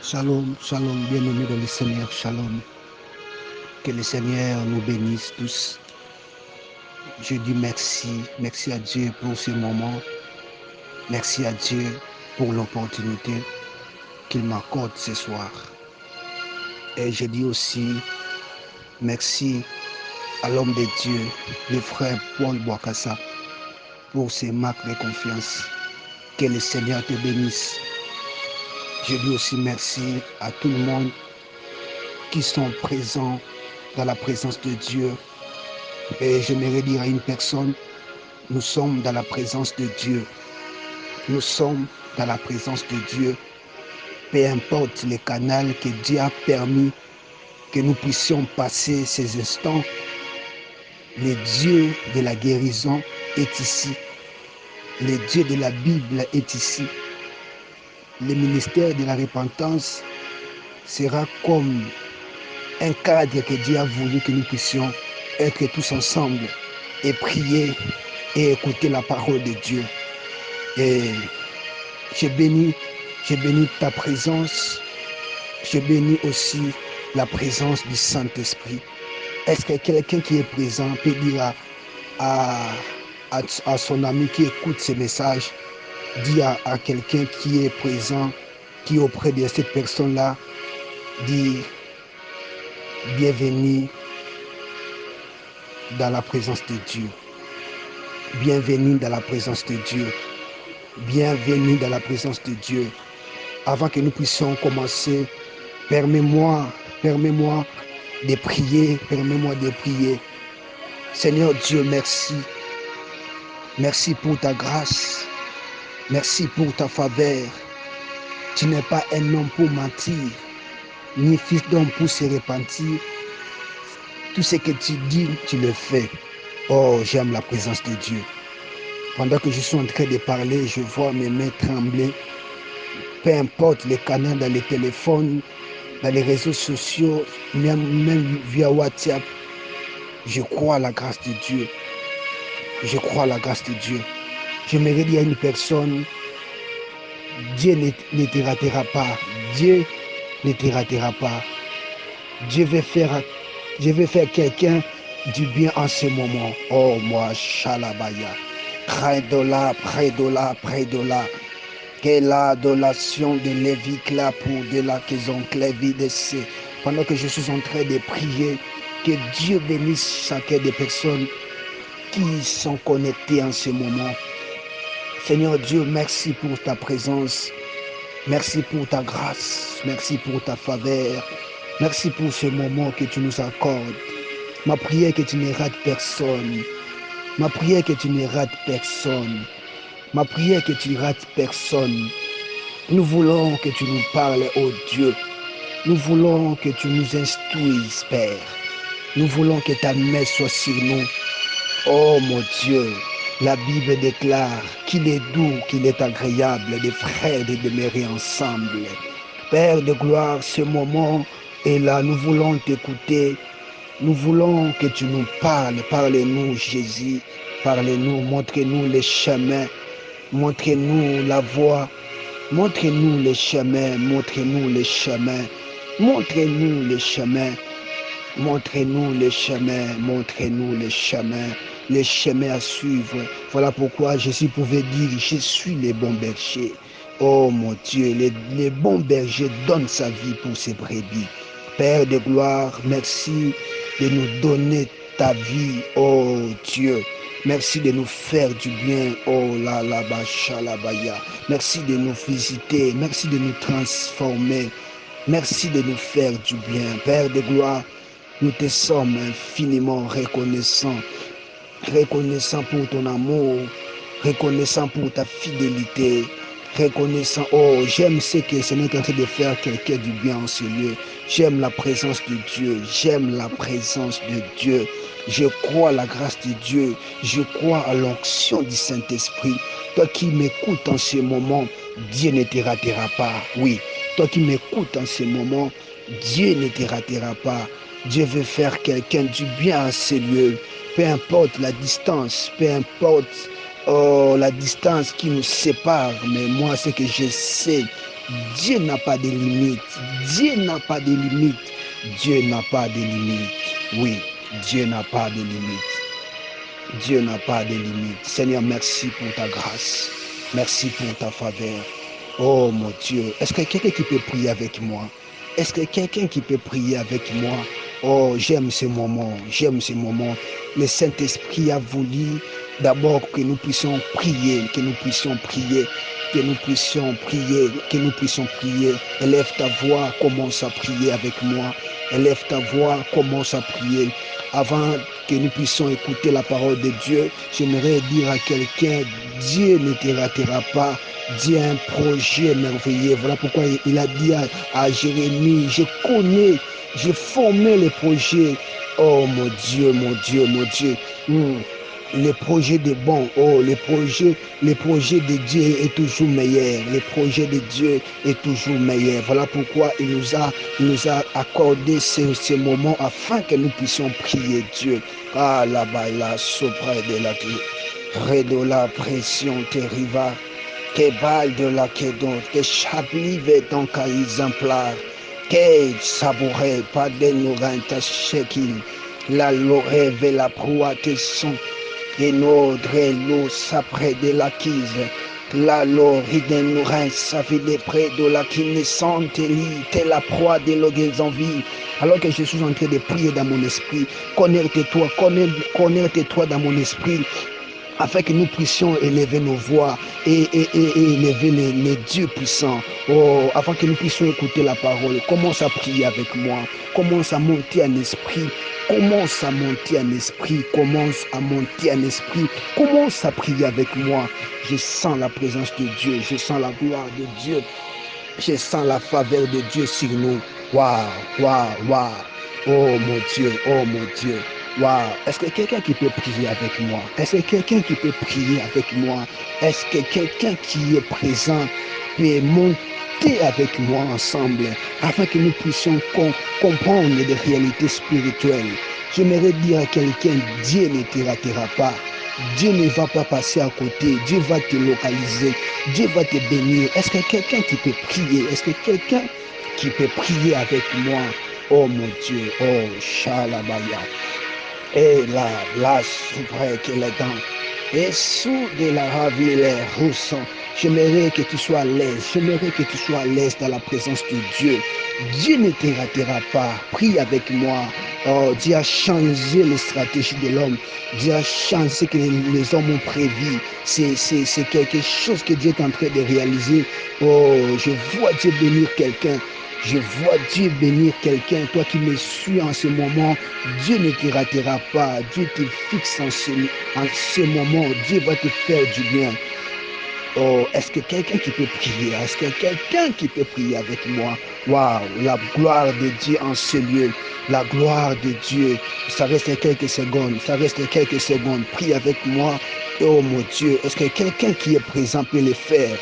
Shalom, shalom, bien-aimés dans le Seigneur, shalom. Que le Seigneur nous bénisse tous. Je dis merci à Dieu pour ce moment. Merci à Dieu pour l'opportunité qu'il m'accorde ce soir. Et je dis aussi merci à l'homme de Dieu, le frère Paul Boakassa, pour ses marques de confiance. Que le Seigneur te bénisse. Je dis aussi merci à tout le monde qui sont présents dans la présence de Dieu. Et j'aimerais dire à une personne, nous sommes dans la présence de Dieu. Nous sommes dans la présence de Dieu. Peu importe le canal que Dieu a permis que nous puissions passer ces instants, le Dieu de la guérison est ici. Le Dieu de la Bible est ici. Le ministère de la repentance sera comme un cadre que Dieu a voulu que nous puissions être tous ensemble et prier et écouter la parole de Dieu. Et je bénis ta présence. Je bénis aussi la présence du Saint-Esprit. Est-ce que quelqu'un qui est présent peut dire à son ami qui écoute ce message, dit à quelqu'un qui est présent, qui est auprès de cette personne-là, dit bienvenue dans la présence de Dieu. Bienvenue dans la présence de Dieu. Bienvenue dans la présence de Dieu. Avant que nous puissions commencer, permets-moi de prier, Seigneur Dieu, merci. Merci pour ta grâce. Merci pour ta faveur. Tu n'es pas un homme pour mentir, ni fils d'homme pour se repentir. Tout ce que tu dis, tu le fais. Oh, j'aime la présence de Dieu. Pendant que je suis en train de parler, je vois mes mains trembler. Peu importe les canaux dans les téléphones, dans les réseaux sociaux, même via WhatsApp, je crois à la grâce de Dieu. Je crois à la grâce de Dieu. J'aimerais dire à une personne, Dieu ne te ratera pas. Dieu ne te ratera pas. Dieu veut faire quelqu'un du bien en ce moment. Oh, moi, Shalabaya. Près de là. Que l'adoration de Lévi là pour de la maison Lévi de C. Pendant que je suis en train de prier, que Dieu bénisse chacune des personnes qui sont connectées en ce moment. Seigneur Dieu, merci pour ta présence. Merci pour ta grâce. Merci pour ta faveur. Merci pour ce moment que tu nous accordes. Ma prière est que tu ne rates personne. Ma prière est que tu ne rates personne. Ma prière est que tu ne rates personne. Nous voulons que tu nous parles, oh Dieu. Nous voulons que tu nous instruises, Père. Nous voulons que ta main soit sur nous. Oh mon Dieu, la Bible déclare qu'il est doux, qu'il est agréable des frères de demeurer ensemble. Père de gloire, ce moment est là. Nous voulons t'écouter. Nous voulons que tu nous parles. Parle-nous, Jésus. Parle-nous, montre-nous les chemins. Montre-nous la voie. Montre-nous les chemins. Montre-nous les chemins. Montre-nous les chemins. Montre-nous les chemins. Montre-nous les chemins. Les chemins à suivre. Voilà pourquoi Jésus pouvait dire, je suis le bon berger. Oh mon Dieu, les bons bergers donnent sa vie pour ses brebis. Père de gloire, merci de nous donner ta vie, oh Dieu. Merci de nous faire du bien, oh la baya. Merci de nous visiter, merci de nous transformer. Merci de nous faire du bien. Père de gloire, nous te sommes infiniment reconnaissants. Reconnaissant pour ton amour, reconnaissant pour ta fidélité, reconnaissant, oh, j'aime ce que le Seigneur est en train de faire quelqu'un du bien en ce lieu. J'aime la présence de Dieu, j'aime la présence de Dieu. Je crois à la grâce de Dieu, je crois à l'onction du Saint-Esprit. Toi qui m'écoutes en ce moment, Dieu ne te ratera pas. Oui, toi qui m'écoutes en ce moment, Dieu ne te ratera pas. Dieu veut faire quelqu'un du bien à ce lieu. Peu importe la distance, peu importe oh, la distance qui nous sépare, mais moi, ce que je sais, Dieu n'a pas de limite. Dieu n'a pas de limite. Dieu n'a pas de limite. Oui, Dieu n'a pas de limite. Dieu n'a pas de limite. Seigneur, merci pour ta grâce. Merci pour ta faveur. Oh mon Dieu, est-ce que quelqu'un qui peut prier avec moi? Est-ce que quelqu'un qui peut prier avec moi? Oh, j'aime ces moments, j'aime ces moments. Le Saint-Esprit a voulu d'abord que nous puissions prier, que nous puissions prier, que nous puissions prier, que nous puissions prier. Élève ta voix, commence à prier avec moi. Élève ta voix, commence à prier. Avant que nous puissions écouter la parole de Dieu, j'aimerais dire à quelqu'un, Dieu ne te ratera pas. Dieu a un projet merveilleux. Voilà pourquoi il a dit à Jérémie, je connais, j'ai formé les projets. Oh mon Dieu, mon Dieu, mon Dieu. Les projets de bon, oh, les projets de Dieu est toujours meilleur. Les projets de Dieu est toujours meilleur. Voilà pourquoi il nous a accordé ces moments afin que nous puissions prier Dieu. Ah là-bas, là, sopra de la redo la pression terriva, que balle de la quedon, que chablive ton cas exemplaire, que sabouret pas de nous renta shekin, la lorève la proie te son. Et notre l'eau s'apprès de l'acquise. La l'oride nous rend sa vie près de la qui naissante telle la proie de l'ogues en vie. Alors que je suis en train de prier dans mon esprit, connecte-toi dans mon esprit, afin que nous puissions élever nos voix et élever les dieux puissants. Oh, afin que nous puissions écouter la parole. Commence à prier avec moi. Commence à monter en esprit. Commence à monter en esprit. Commence à monter en esprit. Commence à prier avec moi. Je sens la présence de Dieu. Je sens la gloire de Dieu. Je sens la faveur de Dieu sur nous. Waouh, waouh, waouh. Oh mon Dieu, oh mon Dieu. Waouh. Est-ce que quelqu'un qui peut prier avec moi? Est-ce que quelqu'un qui peut prier avec moi? Est-ce que quelqu'un qui est présent peut monter avec moi ensemble afin que nous puissions comprendre des réalités spirituelles? J'aimerais dire à quelqu'un, Dieu ne te ratera pas. Dieu ne va pas passer à côté. Dieu va te localiser. Dieu va te bénir. Est-ce que quelqu'un qui peut prier? Est-ce que quelqu'un qui peut prier avec moi? Oh mon Dieu. Oh, Shalabaya. Et la soubrette que les dents. Et sous de la ravie les roussons. J'aimerais que tu sois à l'aise. J'aimerais que tu sois à l'aise dans la présence de Dieu. Dieu ne te ratera pas. Prie avec moi. Oh, Dieu a changé les stratégies de l'homme. Dieu a changé ce que les hommes ont prévu. C'est quelque chose que Dieu est en train de réaliser. Oh, je vois Dieu bénir quelqu'un. Je vois Dieu bénir quelqu'un. Toi qui me suis en ce moment, Dieu ne te ratera pas. Dieu te fixe en ce moment. Dieu va te faire du bien. Oh, est-ce que quelqu'un qui peut prier? Est-ce que quelqu'un qui peut prier avec moi? Waouh, la gloire de Dieu en ce lieu. La gloire de Dieu. Ça reste quelques secondes. Ça reste quelques secondes. Prie avec moi. Oh mon Dieu, est-ce que quelqu'un qui est présent peut le faire?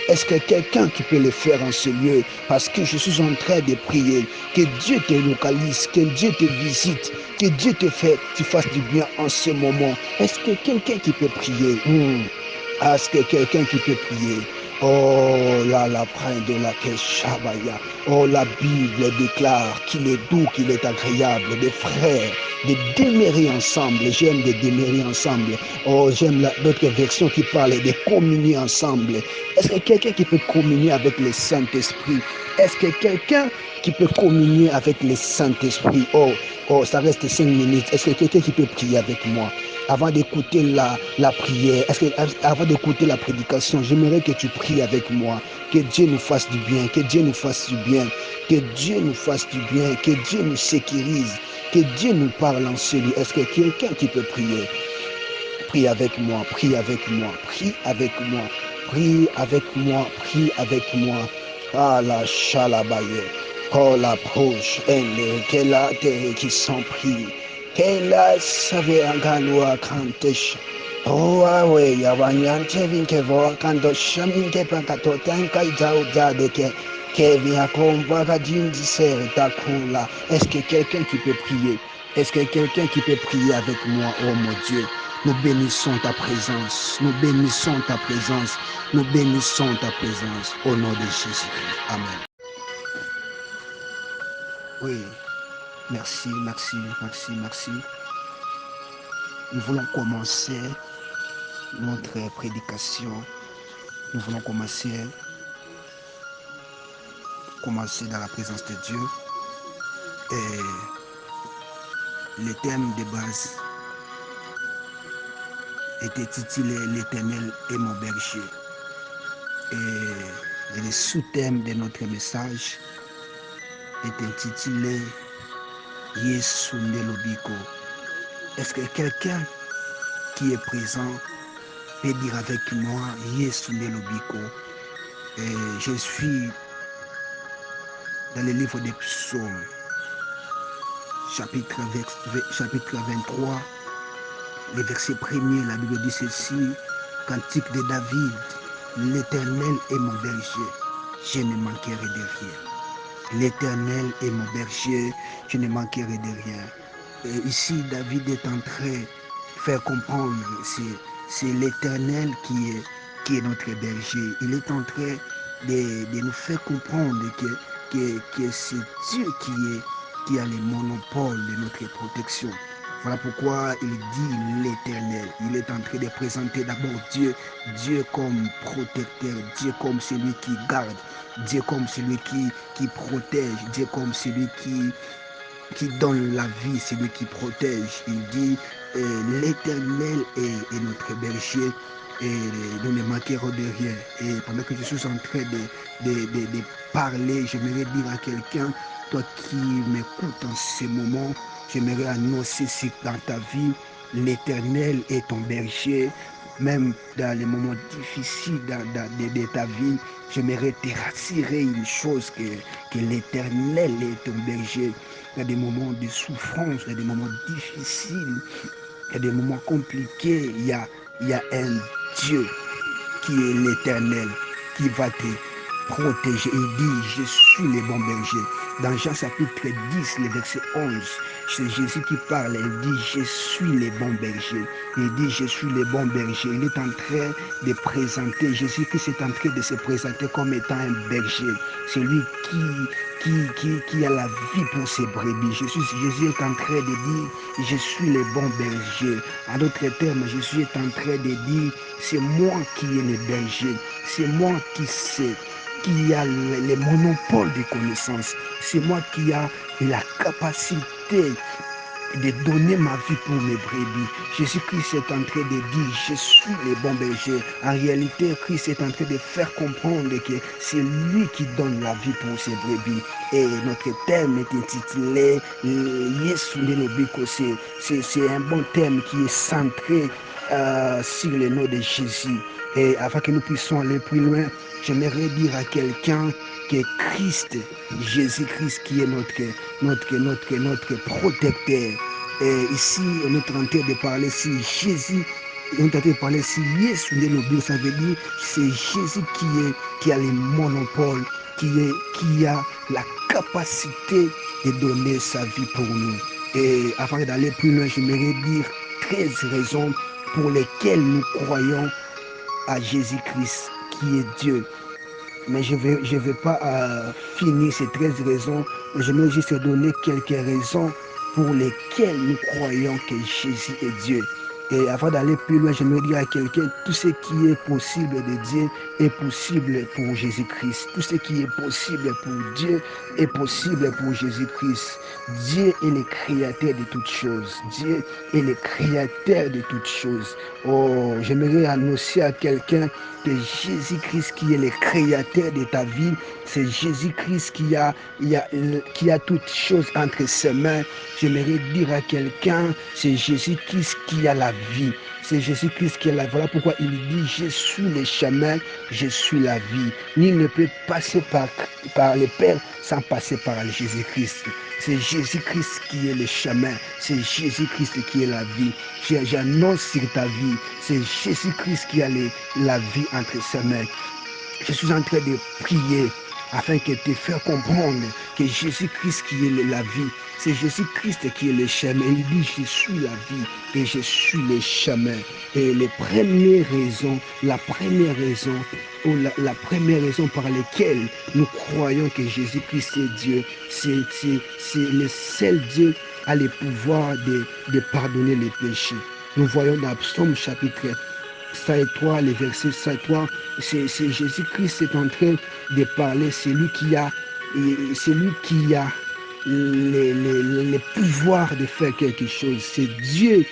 Est-ce que quelqu'un qui peut le faire en ce lieu? Parce que je suis en train de prier. Que Dieu te localise, que Dieu te visite, que Dieu tu fasses du bien en ce moment. Est-ce que quelqu'un qui peut prier? Est-ce que quelqu'un qui peut prier? Oh là, la prenne de la Keshabaya. Oh, la Bible déclare qu'il est doux, qu'il est agréable, des frères, de demeurer ensemble. J'aime de demeurer ensemble. Oh, j'aime d'autres versions qui parlent de communier ensemble. Est-ce que quelqu'un qui peut communier avec le Saint-Esprit? Est-ce que quelqu'un qui peut communier avec le Saint-Esprit? Oh, ça reste 5 minutes. Est-ce que quelqu'un qui peut prier avec moi? Avant d'écouter la prière, avant d'écouter la prédication, j'aimerais que tu pries avec moi. Que Dieu nous fasse du bien, que Dieu nous fasse du bien, que Dieu nous fasse du bien, que Dieu nous sécurise, que Dieu nous parle en celui. Est-ce que quelqu'un qui peut prier? Prie avec moi, prie avec moi, prie avec moi, prie avec moi, prie avec moi. Ah la chalabaye, oh la proche, elle, qu'elle a des qui sont pris. Qu'elle a savé un galois cantesh. Oh, ouais, ya wanyante vinke voa kando shaminke pakatotan kaitao zadeke. Kevin a combat à Jindisser takula. Est-ce que quelqu'un qui peut prier? Est-ce que quelqu'un qui peut prier avec moi, oh mon Dieu? Nous bénissons ta présence. Nous bénissons ta présence. Nous bénissons ta présence. Au nom de Jésus. Amen. Oui. Merci. Nous voulons commencer notre prédication. Nous voulons commencer dans la présence de Dieu. Et le thème de base était titulé L'Éternel est mon berger. Et le sous-thème de notre message est intitulé Yesu Nelobiko. Est-ce que quelqu'un qui est présent peut dire avec moi Yesu Nelobiko? Et je suis dans le livre des psaumes, chapitre 23, le verset 1er, la Bible dit ceci, cantique de David, l'Éternel est mon berger, je ne manquerai de rien. L'Éternel est mon berger, je ne manquerai de rien. Et ici, David est en train de faire comprendre, c'est l'Éternel qui est notre berger. Il est en train de nous faire comprendre que c'est Dieu qui a le monopole de notre protection. Voilà pourquoi il dit l'Éternel. Il est en train de présenter d'abord Dieu comme protecteur, Dieu comme celui qui garde, Dieu comme celui qui protège, Dieu comme celui qui donne la vie, celui qui protège. Il dit l'Éternel est notre berger et nous ne manquerons de rien. Et pendant que je suis en train de parler, j'aimerais dire à quelqu'un, toi qui m'écoutes en ce moment, j'aimerais annoncer dans ta vie, l'Éternel est ton berger. Même dans les moments difficiles de ta vie, j'aimerais te rassurer une chose, que l'Éternel est ton berger. Il y a des moments de souffrance, il y a des moments difficiles, il y a des moments compliqués. Il y a un Dieu qui est l'Éternel, qui va te protéger. Il dit, je suis le bon berger. Dans Jean chapitre 10, le verset 11, c'est Jésus qui parle. Il dit, je suis le bon berger. Il dit, je suis le bon berger. Il est en train de présenter, Jésus-Christ est en train de se présenter comme étant un berger. Celui qui a la vie pour ses brebis. Jésus est en train de dire, je suis le bon berger. En d'autres termes, Jésus est en train de dire, c'est moi qui ai le berger. C'est moi qui a le monopole de connaissances. C'est moi qui a la capacité de donner ma vie pour mes brebis. Jésus-Christ est en train de dire, je suis le bon berger. En réalité, Christ est en train de faire comprendre que c'est lui qui donne la vie pour ses brebis. Et notre thème est intitulé Yesu Nelobiko. C'est un bon thème qui est centré sur le nom de Jésus. Et afin que nous puissions aller plus loin, j'aimerais dire à quelqu'un que Christ, Jésus-Christ qui est notre protecteur. Et ici, on est en train de parler sur Jésus, on est en train de parler sur Yesu Nelobiko. Ça veut dire c'est Jésus qui a le monopole, qui a la capacité de donner sa vie pour nous. Et avant d'aller plus loin, j'aimerais dire 13 raisons pour lesquelles nous croyons à Jésus-Christ qui est Dieu. Mais je vais pas finir ces 13 raisons, mais j'aimerais juste donner quelques raisons pour lesquelles nous croyons que Jésus est Dieu. Et avant d'aller plus loin, j'aimerais dire à quelqu'un, tout ce qui est possible de Dieu est possible pour Jésus-Christ. Tout ce qui est possible pour Dieu est possible pour Jésus-Christ. Dieu est le créateur de toutes choses. Dieu est le créateur de toutes choses. Oh, j'aimerais annoncer à quelqu'un que Jésus-Christ qui est le créateur de ta vie, c'est Jésus-Christ qui a toutes choses entre ses mains. J'aimerais dire à quelqu'un, c'est Jésus-Christ qui a la vie. C'est Jésus-Christ qui est là. Voilà pourquoi il dit, je suis le chemin, je suis la vie. Nul ne peut passer par le Père sans passer par Jésus-Christ. C'est Jésus-Christ qui est le chemin. C'est Jésus-Christ qui est la vie. J'annonce sur ta vie. C'est Jésus-Christ qui a la vie entre ses mains. Je suis en train de prier afin que te faire comprendre que Jésus-Christ qui est la vie, c'est Jésus-Christ qui est le chemin. Il dit, je suis la vie et je suis le chemin. Et la première raison par laquelle nous croyons que Jésus-Christ est Dieu, c'est le seul Dieu a le pouvoir de pardonner les péchés. Nous voyons dans Psaume chapitre 103, les versets 103, c'est Jésus-Christ est en train de parler, c'est lui qui a les pouvoirs de faire quelque chose. C'est Dieu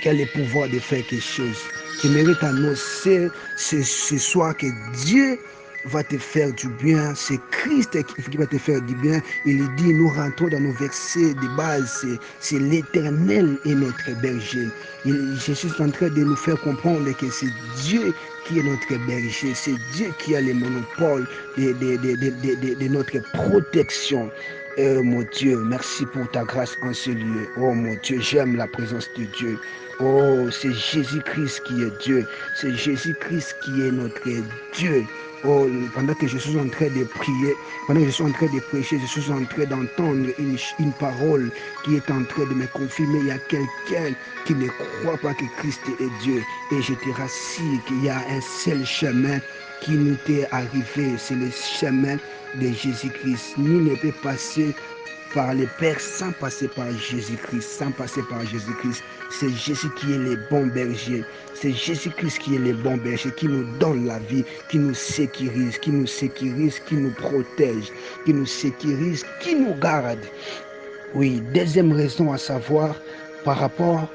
qui a le pouvoir de faire quelque chose. J'aimerais t'annoncer ce soir que Dieu va te faire du bien. C'est Christ qui va te faire du bien. Il dit, nous rentrons dans nos versets de base. C'est l'Éternel et notre berger. Jésus est en train de nous faire comprendre que c'est Dieu qui est notre berger. C'est Dieu qui a le monopole de notre protection. Mon Dieu, merci pour ta grâce en ce lieu. Oh mon Dieu, j'aime la présence de Dieu. Oh, c'est Jésus-Christ qui est Dieu. C'est Jésus-Christ qui est notre Dieu. Oh, pendant que je suis en train de prier, pendant que je suis en train de prêcher, je suis en train d'entendre une parole qui est en train de me confirmer. Il y a quelqu'un qui ne croit pas que Christ est Dieu. Et je te rassure qu'il y a un seul chemin qui nous est arrivé. C'est le chemin de Jésus-Christ. Nous ne peut passer par le Père sans passer par Jésus-Christ, sans passer par Jésus-Christ. C'est Jésus qui est le bon berger. C'est Jésus-Christ qui est le bon berger, qui nous donne la vie, qui nous sécurise, qui nous protège, qui nous sécurise, qui nous garde. Oui, deuxième raison à savoir par rapport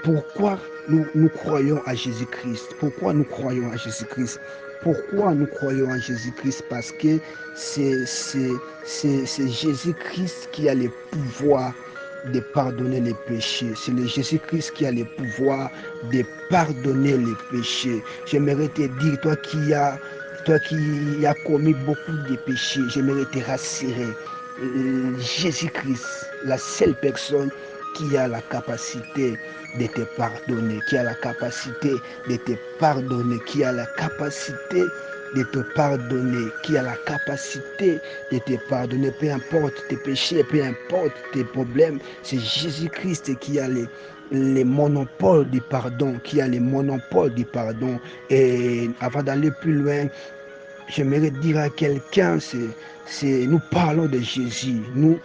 pourquoi nous croyons à Jésus-Christ. Pourquoi nous croyons à Jésus-Christ? Pourquoi nous croyons à Jésus-Christ? Parce que c'est Jésus-Christ qui a le pouvoir de pardonner les péchés. C'est le Jésus-Christ qui a le pouvoir de pardonner les péchés. J'aimerais te dire, toi qui as commis beaucoup de péchés, j'aimerais te rassurer. Jésus-Christ, la seule personne qui a la capacité de te pardonner, qui a la capacité de te pardonner, qui a la capacité de te pardonner, qui a la capacité de te pardonner, peu importe tes péchés, peu importe tes problèmes, c'est Jésus-Christ qui a les monopoles du pardon, qui a les monopoles du pardon. Et avant d'aller plus loin, j'aimerais dire à quelqu'un, nous parlons de Jésus, nous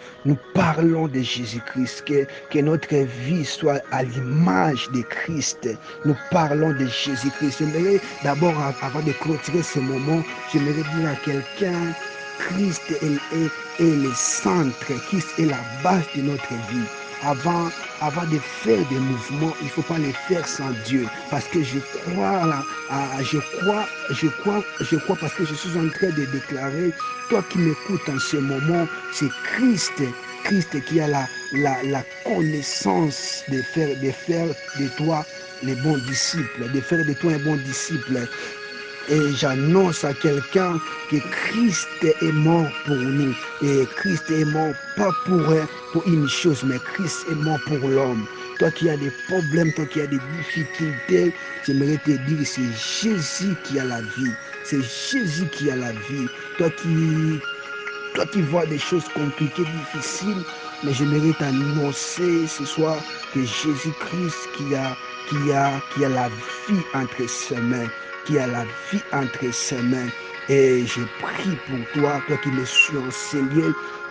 parlons de Jésus-Christ, que notre vie soit à l'image de Christ. Nous parlons de Jésus-Christ. J'aimerais d'abord, avant de clôturer ce moment, j'aimerais dire à quelqu'un, Christ est le centre, Christ est la base de notre vie. Avant de faire des mouvements, il ne faut pas les faire sans Dieu. Parce que je crois parce que je suis en train de déclarer, toi qui m'écoutes en ce moment, c'est Christ qui a la connaissance de faire de toi les bons disciples, de faire de toi un bon disciple. Et j'annonce à quelqu'un que Christ est mort pour nous. Et Christ est mort pas pour une chose, mais Christ est mort pour l'homme. Toi qui as des problèmes, toi qui as des difficultés, j'aimerais te dire, c'est Jésus qui a la vie. C'est Jésus qui a la vie. Toi qui vois des choses compliquées, difficiles, mais j'aimerais t'annoncer ce soir que Jésus-Christ qui a la vie entre ses mains, qui a la vie entre ses mains. Et je prie pour toi, toi qui me suis enseigné,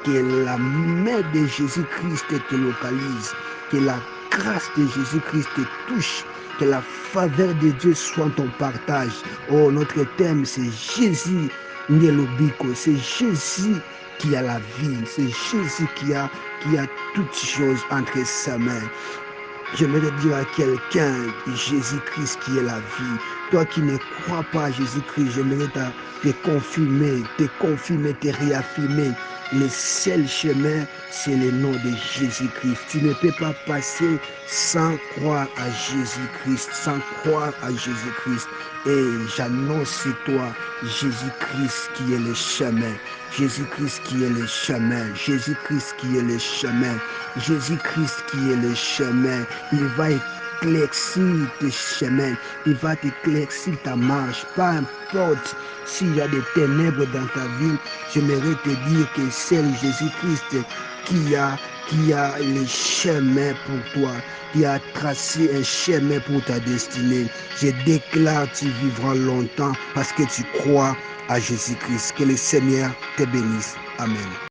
que la main de Jésus-Christ te localise, que la grâce de Jésus-Christ te touche, que la faveur de Dieu soit ton partage. Oh, notre thème, c'est Jésus Nielobiko, c'est Jésus qui a la vie, c'est Jésus qui a toutes choses entre ses mains. J'aimerais dire à quelqu'un, Jésus-Christ qui est la vie. Toi qui ne crois pas à Jésus-Christ, j'aimerais te confirmer, te réaffirmer. Le seul chemin, c'est le nom de Jésus-Christ. Tu ne peux pas passer sans croire à Jésus-Christ, sans croire à Jésus-Christ. Et j'annonce sur toi, Jésus-Christ qui est le chemin. Jésus-Christ qui est le chemin. Jésus-Christ qui est le chemin. Jésus-Christ qui est le chemin. Il va éclaircir tes chemins, il va t'éclaircir ta marche. Peu importe s'il y a des ténèbres dans ta vie, j'aimerais te dire que c'est Jésus-Christ qui a le chemin pour toi, qui a tracé un chemin pour ta destinée. Je déclare que tu vivras longtemps parce que tu crois à Jésus-Christ. Que le Seigneur te bénisse. Amen.